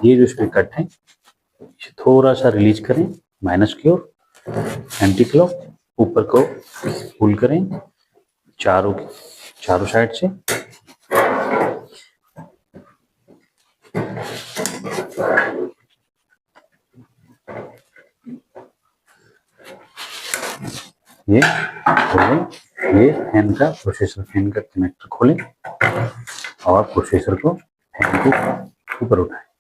ये जो इसमें कट है इसे थोड़ा सा रिलीज करें माइनस की ओर, एंटी क्लॉक, ऊपर को पुल करें चारों साइड से। ये खोलें, ये फैन का प्रोसेसर फैन का कनेक्टर खोलें और प्रोसेसर को फैन को ऊपर उठाएं।